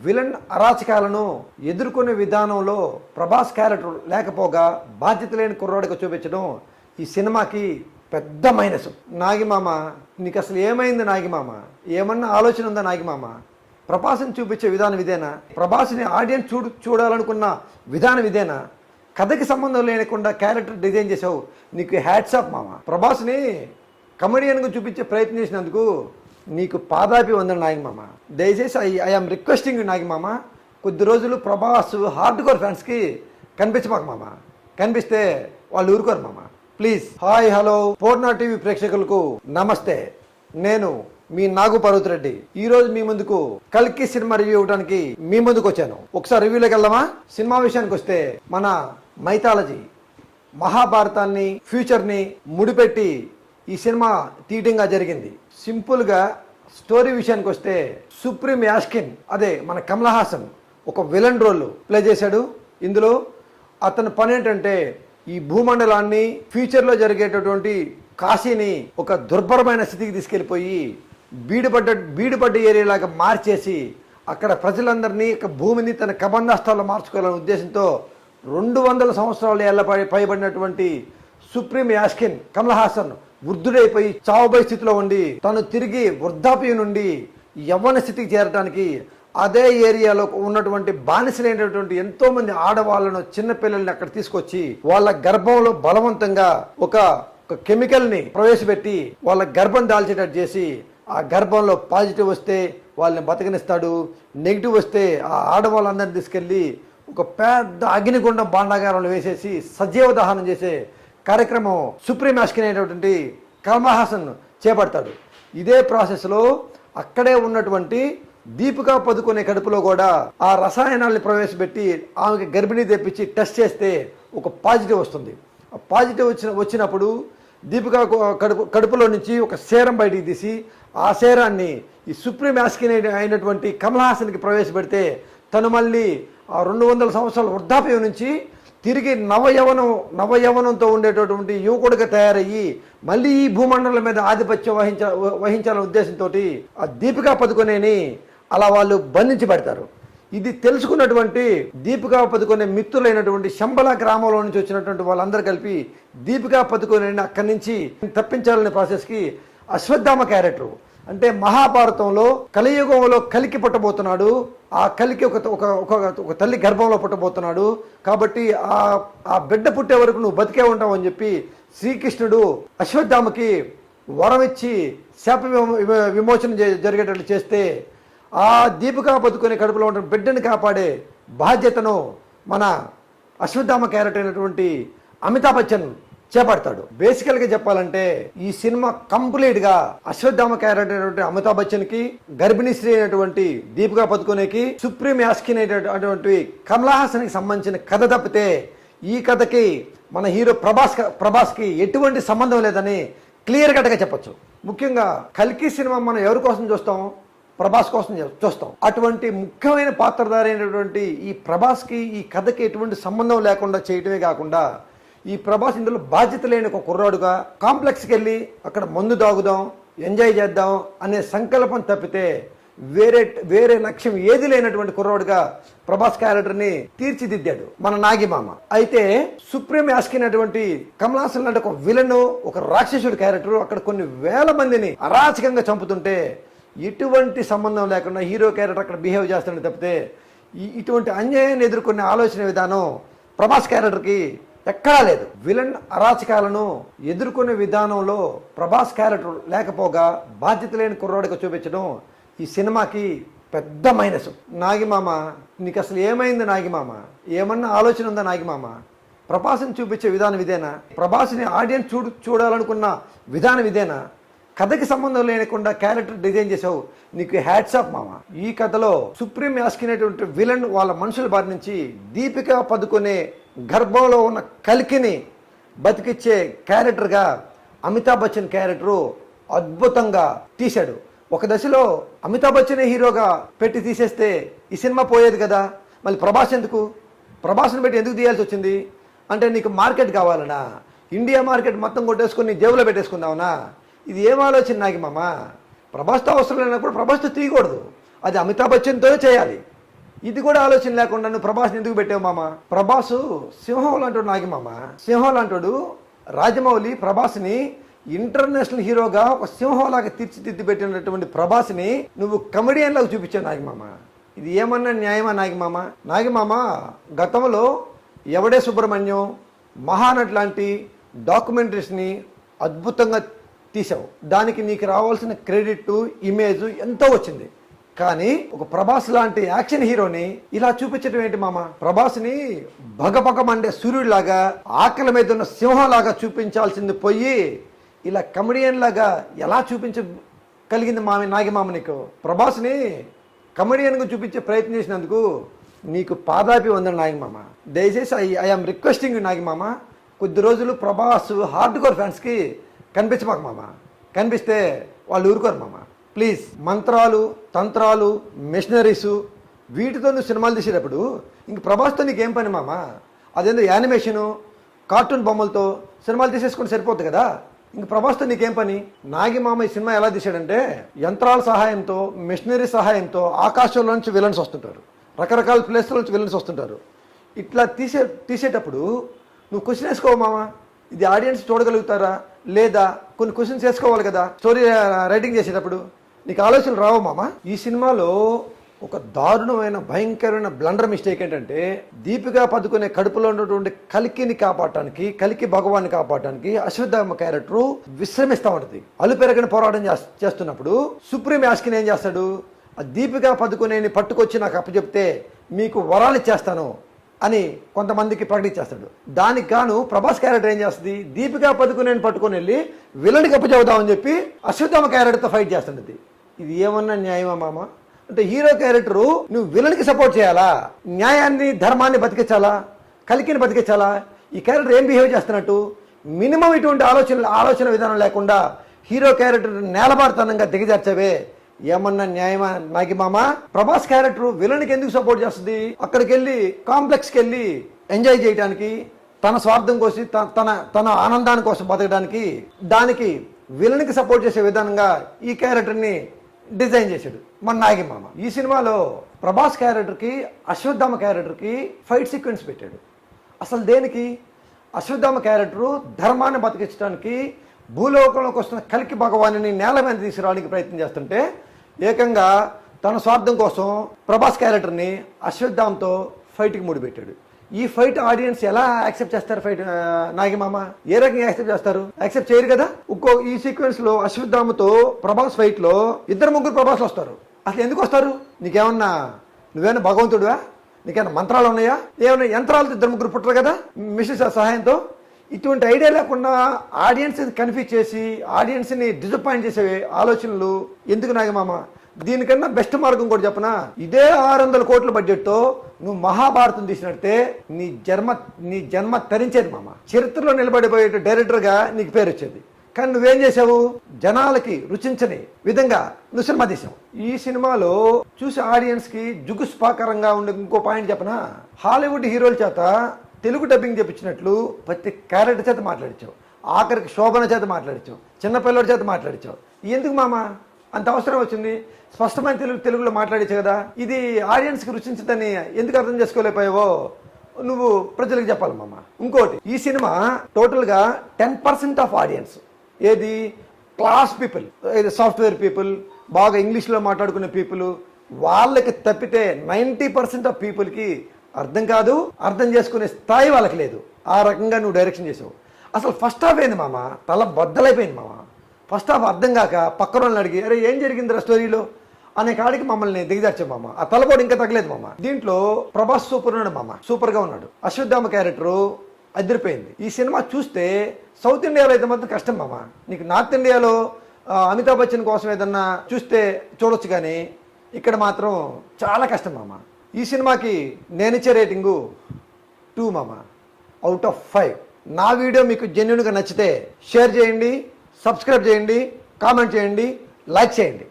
Villain అరాచకాలను ఎదుర్కొనే విధానంలో Prabhas character లేకపోగా బాధ్యత లేని కుర్రాడిగా చూపించడం ఈ సినిమాకి పెద్ద మైనస్. నాగిమామ, నీకు అసలు ఏమైంది నాగిమామ? ఏమన్నా ఆలోచన ఉందా నాగిమామ? ప్రభాస్ని చూపించే విధానం ఇదేనా? ప్రభాస్ని ఆడియన్స్ చూడాలనుకున్న విధానం ఇదేనా? కథకి సంబంధం లేకుండా క్యారెక్టర్ డిజైన్ చేసావు, నీకు హ్యాట్స్ ఆఫ్ మామ. ప్రభాస్ని కమెడియన్గా చూపించే ప్రయత్నం చేసినందుకు నీకు పాదాపి వందన నాగిమామ. దయచేసి ఐఎమ్ రిక్వెస్టింగ్ నాగిమామ, కొద్ది రోజులు ప్రభాస్ హార్డ్ కోర్ ఫ్యాన్స్కి కనిపించమాక మామ. కనిపిస్తే వాళ్ళు ఊరుకోరు మామ, please. Hi, hello Purna TV ప్రేక్షకులకు నమస్తే. నేను మీ నాగు పర్వతిరెడ్డి. ఈ రోజు మీ ముందుకు కల్కి సినిమా రివ్యూ ఇవ్వడానికి మీ ముందుకు వచ్చాను. ఒకసారి రివ్యూలోకి వెళ్దామా? సినిమా విషయానికి వస్తే మన మైథాలజీ మహాభారతాన్ని ఫ్యూచర్ని ముడిపెట్టి ఈ సినిమా తీయటంగా జరిగింది. సింపుల్గా స్టోరీ విషయానికి వస్తే సుప్రీం యాస్కిన్, అదే మన కమల్ హాసన్, ఒక విలన్ రోల్ ప్లే చేశాడు. ఇందులో అతని పని ఏంటంటే ఈ భూమండలాన్ని ఫ్యూచర్లో జరిగేటటువంటి కాశీని ఒక దుర్భరమైన స్థితికి తీసుకెళ్ళిపోయి బీడుపడ్డ ఏరియాలాగా మార్చేసి అక్కడ ప్రజలందరినీ భూమిని తన కబంధాస్తాల్లో మార్చుకోవాలనే ఉద్దేశంతో 200 సంవత్సరాల పైబడినటువంటి సుప్రీం యాస్కిన్ కమల్ హాసన్ వృద్ధుడైపోయి చావుబై స్థితిలో ఉండి తను తిరిగి వృద్ధాప్యం నుండి యవ్వన స్థితికి చేరడానికి అదే ఏరియాలో ఉన్నటువంటి బానిసలైనటువంటి ఎంతో మంది ఆడవాళ్ళను, చిన్నపిల్లల్ని అక్కడ తీసుకొచ్చి వాళ్ళ గర్భంలో బలవంతంగా ఒక కెమికల్ని ప్రవేశపెట్టి వాళ్ళ గర్భం దాల్చేటట్టు చేసి ఆ గర్భంలో పాజిటివ్ వస్తే వాళ్ళని బతకనిస్తాడు, నెగిటివ్ వస్తే ఆ ఆడవాళ్ళందరినీ తీసుకెళ్ళి ఒక పెద్ద అగ్నిగుండం భాండాగారంలో వేసేసి సజీవ దహనం చేసే కార్యక్రమం సుప్రీం యాస్కిన్ అయినటువంటి కమల్ హాసన్ చేపడతాడు. ఇదే ప్రాసెస్లో అక్కడే ఉన్నటువంటి దీపికా పదుకొనే కడుపులో కూడా ఆ రసాయనాల్ని ప్రవేశపెట్టి ఆమెకి గర్భిణీ తెప్పించి టెస్ట్ చేస్తే ఒక పాజిటివ్ వస్తుంది. ఆ పాజిటివ్ వచ్చినప్పుడు దీపికా కడుపులో నుంచి ఒక సేరం బయటికి తీసి ఆ సేరాన్ని ఈ సుప్రీం యాస్కిన్ అయినటువంటి కమల్ హాసన్కి ప్రవేశపెడితే తను మళ్ళీ ఆ 200 సంవత్సరాల వృద్ధాప్యం నుంచి తిరిగి నవయవనంతో ఉండేటటువంటి యువకుడిగా తయారయ్యి మళ్ళీ ఈ భూమండలం మీద ఆధిపత్యం వహించాలనే ఉద్దేశంతో ఆ దీపికా పదుకొనేని అలా వాళ్ళు బంధించి పెడతారు. ఇది తెలుసుకున్నటువంటి దీపికా పదుకొనే మిత్రులైనటువంటి శంబల గ్రామంలో నుంచి వచ్చినటువంటి వాళ్ళందరూ కలిపి దీపికా పదుకొనేని అక్కడి నుంచి తప్పించాలనే ప్రాసెస్కి అశ్వత్థామ క్యారెక్టర్, అంటే మహాభారతంలో కలియుగంలో కలికి పుట్టబోతున్నాడు. ఆ కలికి ఒక తల్లి గర్భంలో పుట్టబోతున్నాడు. కాబట్టి ఆ బిడ్డ పుట్టే వరకు నువ్వు బతికే ఉంటావు అని చెప్పి శ్రీకృష్ణుడు అశ్వత్థామకి వరం ఇచ్చి శాప విమోచన జరిగేటట్లు చేస్తే ఆ దీపికా పదుకొనే కడుపులో ఉన్న బిడ్డని కాపాడే బాధ్యతను మన అశ్వత్థామ క్యారెక్టర్ అయినటువంటి అమితాబ్ బచ్చన్ చేపడతాడు. బేసికల్గా చెప్పాలంటే ఈ సినిమా కంప్లీట్గా అశ్వత్థామ క్యారెక్టర్ అయినటువంటి అమితాబ్ బచ్చన్కి, గర్భిణీ స్త్రీ అయినటువంటి దీపికా పదుకొనేకి, సుప్రీం యాస్కిన్ అయినటువంటి కమల్ హాసన్కి సంబంధించిన కథ తప్పితే ఈ కథకి మన హీరో ప్రభాస్కి ఎటువంటి సంబంధం లేదని క్లియర్ కట్గా చెప్పొచ్చు. ముఖ్యంగా కల్కి సినిమా మనం ఎవరి కోసం చూస్తాం? ప్రభాస్ కోసం చూస్తాం. అటువంటి ముఖ్యమైన పాత్రధారి అయినటువంటి ఈ ప్రభాస్కి ఈ కథకి ఎటువంటి సంబంధం లేకుండా చేయటమే కాకుండా ఈ ప్రభాస్ ఇందులో బాధ్యత లేని ఒక కుర్రాడుగా కాంప్లెక్స్కి వెళ్ళి అక్కడ మందు తాగుదాం, ఎంజాయ్ చేద్దాం అనే సంకల్పం తప్పితే వేరే లక్ష్యం ఏది లేనటువంటి కుర్రాడుగా ప్రభాస్ క్యారెక్టర్ని తీర్చిదిద్దాడు మన నాగిమామ. అయితే సుప్రీం యాస్కిన్ అటువంటి కమల్ హాసన్ లాంటి ఒక విలను, ఒక రాక్షసుడి క్యారెక్టర్ అక్కడ కొన్ని వేల మందిని అరాచకంగా చంపుతుంటే ఎటువంటి సంబంధం లేకుండా హీరో క్యారెక్టర్ అక్కడ బిహేవ్ చేస్తాడని తప్పితే ఇటువంటి అన్యాయాన్ని ఎదుర్కొనే ఆలోచన విధానం ప్రభాస్ క్యారెక్టర్కి ఎక్కడా లేదు. విలన్ అరాచకాలను ఎదుర్కొనే విధానంలో ప్రభాస్ క్యారెక్టర్ లేకపోగా బాధ్యత లేని కుర్రాడిగా చూపించడం ఈ సినిమాకి పెద్ద మైనస్. నాగిమామ, నీకు అసలు ఏమైంది నాగిమామ? ఏమన్నా ఆలోచన ఉందా నాగిమామ? ప్రభాస్ని చూపించే విధానం ఇదేనా? ప్రభాస్ని ఆడియన్స్ చూడాలనుకున్న విధానం ఇదేనా? కథకి సంబంధం లేకుండా క్యారెక్టర్ డిజైన్ చేసావు, నీకు హ్యాట్స్ ఆఫ్ మామ. ఈ కథలో సుప్రీం యాస్కిన్ అయినటువంటి విలన్ వాళ్ళ మనుషుల బారి నుంచి దీపికా పదుకొనే గర్భంలో ఉన్న కలికిని బతికిచ్చే క్యారెక్టర్గా అమితాబ్ బచ్చన్ క్యారెక్టరు అద్భుతంగా తీశాడు. ఒక దశలో అమితాబ్ బచ్చన్ హీరోగా పెట్టి తీసేస్తే ఈ సినిమా పోయేది కదా. మళ్ళీ ప్రభాస్ని పెట్టి ఎందుకు తీయాల్సి వచ్చింది అంటే నీకు మార్కెట్ కావాలనా? ఇండియా మార్కెట్ మొత్తం కొట్టేసుకుని నీ జేబులో పెట్టేసుకుందావునా? ఇది ఏం ఆలోచన నాగిమామ? ప్రభాస్తో అవసరం లేనప్పుడు ప్రభాస్తో తీయకూడదు, అది అమితాబ్ బచ్చన్తోనే చేయాలి. ఇది కూడా ఆలోచన లేకుండా నువ్వు ప్రభాస్ని ఎందుకు పెట్టావు మామ? ప్రభాసు సింహం లాంటి నాగి మామ. సింహం లాంటి రాజమౌళి ప్రభాస్ని ఇంటర్నేషనల్ హీరోగా ఒక సింహంలాగా తీర్చిదిద్ది పెట్టినటువంటి ప్రభాస్ని నువ్వు కమెడియన్ లాగా చూపించావు నాగిమామ. ఇది ఏమన్నా న్యాయమా నాగిమామ? నాగిమామ గతంలో ఎవడే సుబ్రహ్మణ్యం, మహానట్ లాంటి డాక్యుమెంటరీస్ని అద్భుతంగా తీసావు. దానికి నీకు రావాల్సిన క్రెడిట్, ఇమేజ్ ఎంతో వచ్చింది. కానీ ఒక ప్రభాస్ లాంటి యాక్షన్ హీరోని ఇలా చూపించడం ఏంటి మామ? ప్రభాస్ని భగభగమండే సూర్యుడిలాగా, ఆకలి మీద ఉన్న సింహంలాగా చూపించాల్సింది పోయి ఇలా కమెడియన్ లాగా ఎలా చూపించగలిగింది నాగిమామ నీకు? ప్రభాస్ని కమెడియన్గా చూపించే ప్రయత్నం చేసినందుకు నీకు పాదాపి ఉందని నాగిమామ. దయచేసి ఐఎమ్ రిక్వెస్టింగ్ నాగిమామ, కొద్ది రోజులు ప్రభాస్ హార్డ్ కోర్ ఫ్యాన్స్కి కనిపించమాక మామ. కనిపిస్తే వాళ్ళు ఊరుకోరు మామ. ప్లీజ్, మంత్రాలు, తంత్రాలు, మెషినరీసు వీటితో నువ్వు సినిమాలు తీసేటప్పుడు ఇంక ప్రభాస్తో నీకేం పని మామ? అదేందో యానిమేషను, కార్టూన్ బొమ్మలతో సినిమాలు తీసేసుకుంటే సరిపోతుంది కదా. ఇంక ప్రభాస్తో నీకేం పని? నాగిమామ ఈ సినిమా ఎలా తీసాడంటే యంత్రాల సహాయంతో, మెషినరీ సహాయంతో ఆకాశంలో నుంచి విలన్స్ వస్తుంటారు, రకరకాల ప్లేస్ల నుంచి విలన్స్ వస్తుంటారు. ఇట్లా తీసేటప్పుడు నువ్వు క్వశ్చన్ వేసుకోవు మామ. ఇది ఆడియన్స్ చూడగలుగుతారా లేదా? కొన్ని క్వశ్చన్స్ వేసుకోవాలి కదా స్టోరీ రైటింగ్ చేసేటప్పుడు. నీకు ఆలోచనలు రావు మామ. ఈ సినిమాలో ఒక దారుణమైన భయంకరమైన బ్లండర్ మిస్టేక్ ఏంటంటే, దీపికా పదుకునే కడుపులో ఉన్నటువంటి కలికిని కాపాడటానికి, కలికి భగవాన్ని కాపాడటానికి అశ్వత్థామ క్యారెక్టరు విశ్రమిస్తూ ఉంటుంది. అలుపెరగని పోరాటం చేస్తున్నప్పుడు సుప్రీం యాస్కిన్ ఏం చేస్తాడు? ఆ దీపికా పదుకునేని పట్టుకొచ్చి నాకు అప్పచెప్తే మీకు వరాలు ఇచ్చేస్తాను అని కొంతమందికి ప్రకటించేస్తాడు. దానికి గాను ప్రభాస్ క్యారెక్టర్ ఏం చేస్తుంది? దీపికా పదుకునేని పట్టుకొని వెళ్ళి విలన్కి అప్పచెబుదామని చెప్పి అశ్వత్థామ క్యారెక్టర్తో ఫైట్ చేస్తుంది. ఇది ఏమన్నా న్యాయమా మామ? అంటే హీరో క్యారెక్టరు నువ్వు విలన్కి సపోర్ట్ చేయాలా? న్యాయాన్ని, ధర్మాన్ని బతికించాలా? కలికిని బతికించాలా? ఈ క్యారెక్టర్ ఏం బిహేవ్ చేస్తున్నట్టు? మినిమం ఇటువంటి ఆలోచన విధానం లేకుండా హీరో క్యారెక్టర్ నేలబారుతనంగా దిగజార్చవే. ఏమన్నా న్యాయమా నాగిమామ? ప్రభాస్ క్యారెక్టర్ విలన్కి ఎందుకు సపోర్ట్ చేస్తుంది? అక్కడికి వెళ్ళి కాంప్లెక్స్కి వెళ్ళి ఎంజాయ్ చేయడానికి, తన స్వార్థం కోసం, తన ఆనందాని కోసం బతకడానికి, దానికి విలన్కి సపోర్ట్ చేసే విధానంగా ఈ క్యారెక్టర్ని డిజైన్ చేశాడు మన నాగిమామ. ఈ సినిమాలో ప్రభాస్ క్యారెక్టర్కి, అశ్వత్థామ క్యారెక్టర్కి ఫైట్ సీక్వెన్స్ పెట్టాడు. అసలు దేనికి? అశ్వత్థామ క్యారెక్టరు ధర్మాన్ని బతికించడానికి భూలోకంలోకి వస్తున్న కలికి భగవాన్ని నేల మీద తీసుకురావడానికి ప్రయత్నం చేస్తుంటే ఏకంగా తన స్వార్థం కోసం ప్రభాస్ క్యారెక్టర్ని అశ్వత్థామతో ఫైట్కి ముడిపెట్టాడు. ఈ ఫైట్ ఆడియన్స్ ఎలా యాక్సెప్ట్ చేస్తారు? ఫైట్ నాగిమామ ఏ రకంగా యాక్సెప్ట్ చేస్తారు? యాక్సెప్ట్ చేయరు కదా. ఈ సీక్వెన్స్ లో అశ్వత్థామతో ప్రభాస్ ఫైట్ లో 2-3 ప్రభాస్ వస్తారు. అసలు ఎందుకు వస్తారు? నువ్వేమన్నా భగవంతుడువా? నీకేమన్నా మంత్రాలు ఉన్నాయా? ఏమన్నా యంత్రాలతో 2-3 పుట్టరు కదా మిషన్ సహాయంతో. ఇటువంటి ఐడియా లేకుండా ఆడియన్స్ కన్ఫ్యూజ్ చేసి ఆడియన్స్ని డిసప్పాయింట్ చేసే ఆలోచనలు ఎందుకు నాగిమామ? దీనికన్నా బెస్ట్ మార్గం కూడా చెప్పనా? ఇదే 600 కోట్ల బడ్జెట్తో నువ్వు మహాభారతం తీసినట్టే నీ జన్మ తరించేది మామ. చరిత్రలో నిలబడిపోయే డైరెక్టర్గా నీకు పేరు వచ్చేది. కానీ నువ్వేం చేసావు? జనాలకి రుచించని విధంగా నువ్వు సినిమా తీసావు. ఈ సినిమాలో చూసి ఆడియన్స్కి జుగుస్పాకరంగా ఉండే ఇంకో పాయింట్ చెప్పనా? హాలీవుడ్ హీరోల చేత తెలుగు డబ్బింగ్ చెప్పించినట్లు ప్రతి క్యారెక్టర్ చేత మాట్లాడించావు. ఆఖరికి శోభన చేత మాట్లాడించావు, చిన్నపిల్లడి చేత మాట్లాడించావు. ఎందుకు మామ అంత అవసరం వచ్చింది? స్పష్టమైన తెలుగులో మాట్లాడించు కదా. ఇది ఆడియన్స్కి రుచించదని ఎందుకు అర్థం చేసుకోలేకపోయావో నువ్వు ప్రజలకు చెప్పాలి మామ. ఇంకోటి, ఈ సినిమా టోటల్గా 10% ఆఫ్ ఆడియన్స్ ఏది క్లాస్ పీపుల్, ఏది సాఫ్ట్వేర్ పీపుల్, బాగా ఇంగ్లీష్లో మాట్లాడుకునే పీపుల్, వాళ్ళకి తప్పితే 90% ఆఫ్ పీపుల్కి అర్థం కాదు. అర్థం చేసుకునే స్థాయి వాళ్ళకి లేదు. ఆ రకంగా నువ్వు డైరెక్షన్ చేసావు. అసలు ఫస్ట్ హాఫ్ ఏంది మామ? తల బద్దలైపోయింది మామ. ఫస్ట్ హాఫ్ అర్థం కాక పక్కన వాళ్ళని అడిగి అరే ఏం జరిగిందిరా స్టోరీలో అనే కాడికి మమ్మల్ని దిగజార్చాం మామ. ఆ తలపోడు ఇంకా తగ్గలేదు మామ. దీంట్లో ప్రభాస్ సూపర్ ఉన్నాడు మామ, సూపర్గా ఉన్నాడు. అశ్వత్థామ క్యారెక్టరు అదిరిపోయింది. ఈ సినిమా చూస్తే సౌత్ ఇండియాలో అయితే మాత్రం కష్టం మామ. నీకు నార్త్ ఇండియాలో అమితాబ్ బచ్చన్ కోసం ఏదన్నా చూస్తే చూడొచ్చు, కానీ ఇక్కడ మాత్రం చాలా కష్టం మామ. ఈ సినిమాకి నేనిచ్చే రేటింగు 2 మామ, అవుట్ ఆఫ్ 5. నా వీడియో మీకు జెన్యూన్గా నచ్చితే షేర్ చేయండి, సబ్స్క్రైబ్ చేయండి, కామెంట్ చేయండి, లైక్ చేయండి.